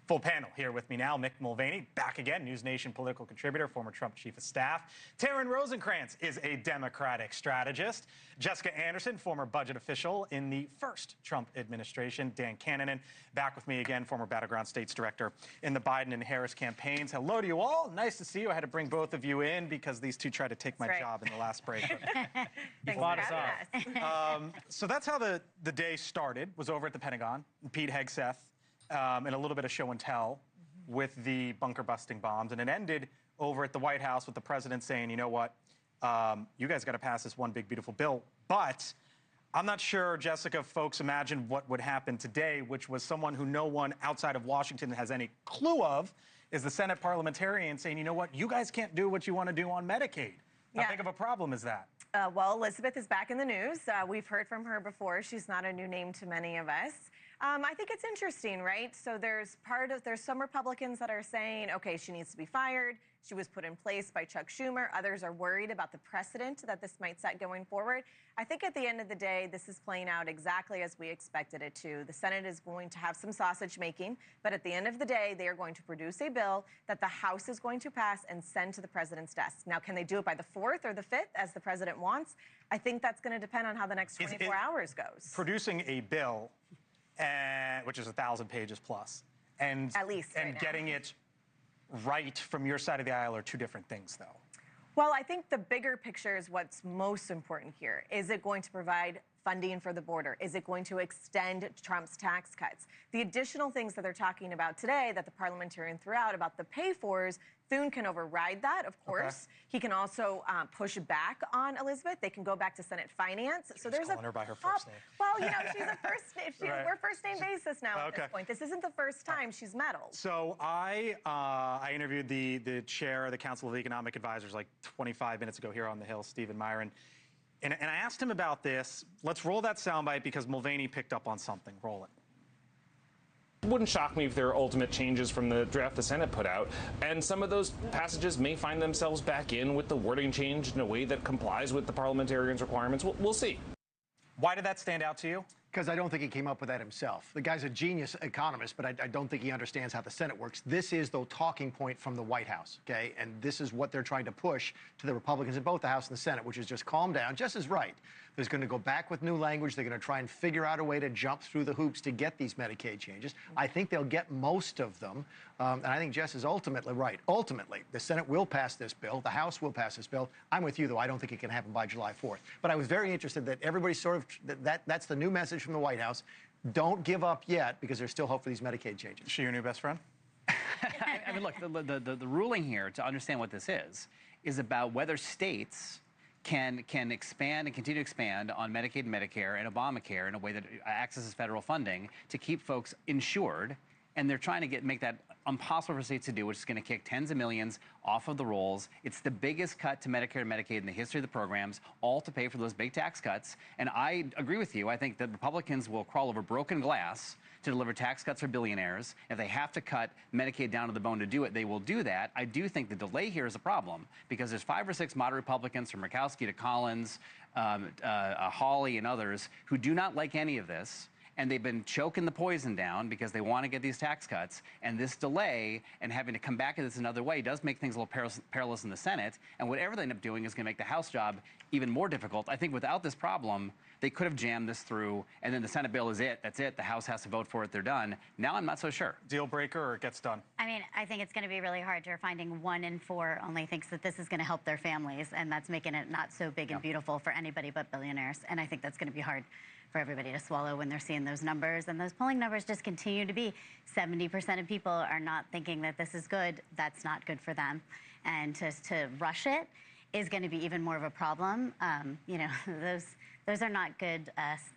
Full panel here with me now. Mick Mulvaney, back again, News Nation political contributor, former Trump chief of staff. Taryn Rosenkranz is a Democratic strategist. Jessica Anderson, former budget official in the first Trump administration. Dan Cannon, back with me again, former Battleground States director in the Biden and Harris campaigns. Hello to you all. Nice to see you. I had to bring both of you in because these two tried to take my job in the last break. You fought us off. So that's how the day started, was over at the Pentagon. Pete Hegseth. And a little bit of show and tell with the bunker busting bombs. And it ended over at the White House with the president saying, you know what, you guys got to pass this one big, beautiful bill. But I'm not sure, Jessica, folks imagined what would happen today, which was someone who no one outside of Washington has any clue of, is the Senate parliamentarian saying, you know what, you guys can't do what you want to do on Medicaid. How big of a problem is that? Well, Elizabeth is back in the news. We've heard from her before. She's not a new name to many of us. I think it's interesting, right? So there's some Republicans that are saying, okay, she needs to be fired. She was put in place by Chuck Schumer. Others are worried about the precedent that this might set going forward. I think at the end of the day, this is playing out exactly as we expected it to. The Senate is going to have some sausage making, but at the end of the day, they are going to produce a bill that the House is going to pass and send to the president's desk. Now, can they do it by the 4th or the 5th, as the president wants? I think that's going to depend on how the next 24 hours goes. Producing a bill, which is 1,000 pages plus, and at least and getting it right from your side of the aisle are two different things, though. Well, I think the bigger picture is what's most important here. Is it going to provide funding for the border? Is it going to extend Trump's tax cuts? The additional things that they're talking about today that the parliamentarian threw out about the pay-fors, Thune can override that, of course. Okay. He can also push back on Elizabeth. They can go back to Senate Finance. So there's calling her by her first name. Well, you know, she's a first name. We're first name basis now at this point. This isn't the first time she's meddled. So I interviewed the chair of the Council of Economic Advisors like 25 minutes ago here on the Hill, Stephen Myron. And I asked him about this. Let's roll that soundbite because Mulvaney picked up on something. Roll it. It wouldn't shock me if there are ultimate changes from the draft the Senate put out, and some of those passages may find themselves back in with the wording changed in a way that complies with the parliamentarians' requirements. We'll see. Why did that stand out to you? Because I don't think he came up with that himself. The guy's a genius economist, but I don't think he understands how the Senate works. This is the talking point from the White House, okay? And this is what they're trying to push to the Republicans in both the House and the Senate, which is just calm down. Jess is right. There's going to go back with new language. They're going to try and figure out a way to jump through the hoops to get these Medicaid changes. I think they'll get most of them. And I think Jess is ultimately right. Ultimately, the Senate will pass this bill. The House will pass this bill. I'm with you, though. I don't think it can happen by July 4th. But I was very interested that everybody sort of, that's the new message from the White House. Don't give up yet, because there's still hope for these Medicaid changes. Is she your new best friend? I mean, look, the ruling here, to understand what this is about whether states can expand and continue to expand on Medicaid and Medicare and Obamacare in a way that accesses federal funding to keep folks insured. And they're trying to make that impossible for states to do, which is going to kick tens of millions off of the rolls. It's the biggest cut to Medicare and Medicaid in the history of the programs, all to pay for those big tax cuts. And I agree with you. I think that Republicans will crawl over broken glass to deliver tax cuts for billionaires. If they have to cut Medicaid down to the bone to do it, they will do that. I do think the delay here is a problem because there's 5 or 6 moderate Republicans, from Murkowski to Collins, Hawley and others, who do not like any of this. And they've been choking the poison down because they want to get these tax cuts. And this delay and having to come back at this another way does make things a little perilous in the Senate. And whatever they end up doing is going to make the House job even more difficult. I think without this problem, they could have jammed this through, and then the Senate bill is it. That's it. The House has to vote for it. They're done. Now I'm not so sure. Deal breaker, or it gets done? I mean, I think it's going to be really hard. You're finding 1 in 4 only thinks that this is going to help their families, and that's making it not so big and beautiful for anybody but billionaires. And I think that's going to be hard for everybody to swallow when they're seeing those numbers. And those polling numbers just continue to be 70% of people are not thinking that this is good. That's not good for them. And to rush it is going to be even more of a problem. You know, those are not good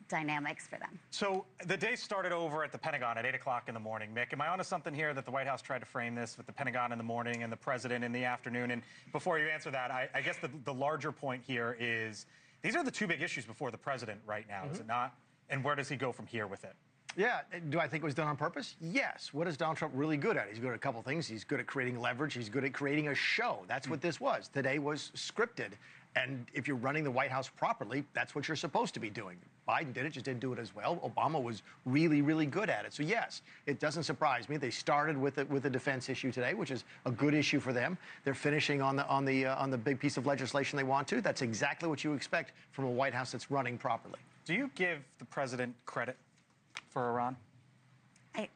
dynamics for them. So the day started over at the Pentagon at 8 o'clock in the morning. Mick, am I onto something here that the White House tried to frame this with the Pentagon in the morning and the president in the afternoon? And before you answer that, I guess the larger point here is these are the 2 big issues before the president right now, is it not? And where does he go from here with it? Yeah. Do I think it was done on purpose? Yes. What is Donald Trump really good at? He's good at a couple things. He's good at creating leverage. He's good at creating a show. That's what this was. Today was scripted. And if you're running the White House properly, that's what you're supposed to be doing. Biden did it, just didn't do it as well. Obama was really, really good at it. So yes, it doesn't surprise me. They started with a defense issue today, which is a good issue for them. They're finishing on the big piece of legislation they want to. That's exactly what you expect from a White House that's running properly. Do you give the president credit for Iran?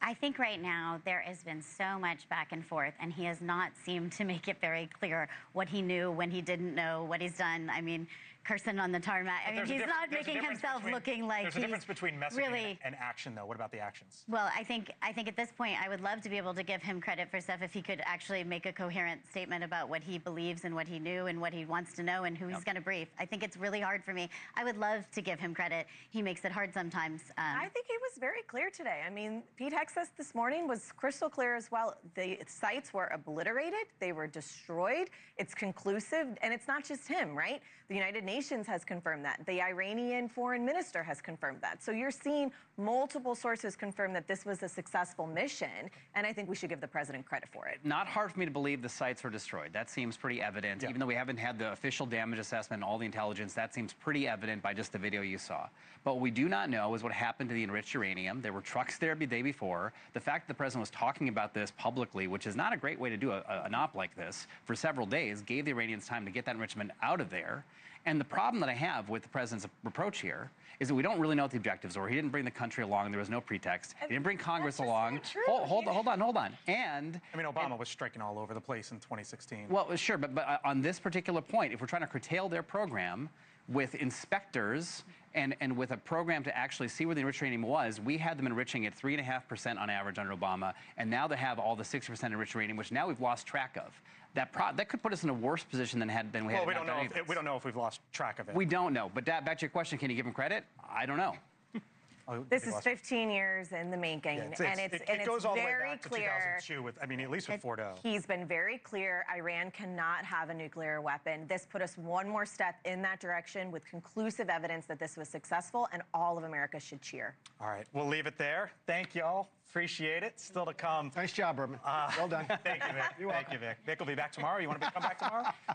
I think right now there has been so much back and forth, and he has not seemed to make it very clear what he knew, when he didn't know, what he's done. I mean, cursing on the tarmac. I mean, he's not making himself looking like he's There's a difference between messaging really and action, though. What about the actions? Well, I think at this point, I would love to be able to give him credit for stuff if he could actually make a coherent statement about what he believes and what he knew and what he wants to know and who he's going to brief. I think it's really hard for me. I would love to give him credit. He makes it hard sometimes. I think he was very clear today. I mean, Pete Hegseth this morning was crystal clear as well. The sites were obliterated. They were destroyed. It's conclusive. And it's not just him, right? The United Nations has confirmed that. The Iranian foreign minister has confirmed that. So you're seeing multiple sources confirm that this was a successful mission, and I think we should give the president credit for it. Not hard for me to believe the sites were destroyed. That seems pretty evident. Even though we haven't had the official damage assessment and all the intelligence, that seems pretty evident by just the video you saw. But what we do not know is what happened to the enriched uranium. There were trucks there the day before. The fact that the president was talking about this publicly, which is not a great way to do an op like this, for several days, gave the Iranians time to get that enrichment out of there. And the problem that I have with the president's approach here is that we don't really know what the objectives were. He didn't bring the country along. There was no pretext. He didn't bring Congress along. Hold on. And I mean, Obama was striking all over the place in 2016. Well, sure, but on this particular point, if we're trying to curtail their program with inspectors and with a program to actually see where the enriched uranium was, we had them enriching at 3.5% on average under Obama, and now they have all the 60% enriched uranium, which now we've lost track of. That could put us in a worse position than we had. Well, we don't know if we've lost track of it. We don't know. But back to your question, can you give him credit? I don't know. This is 15 years in the making, and it's goes all the way very back to clear. 2002 with, I mean, at least with Fordo. He's been very clear. Iran cannot have a nuclear weapon. This put us one more step in that direction with conclusive evidence that this was successful, and all of America should cheer. All right, we'll leave it there. Thank y'all. Appreciate it. Still to come. Nice job, Berman. Well done. Thank you, Vic. Thank you, Vic. Vic will be back tomorrow. You want to come back tomorrow?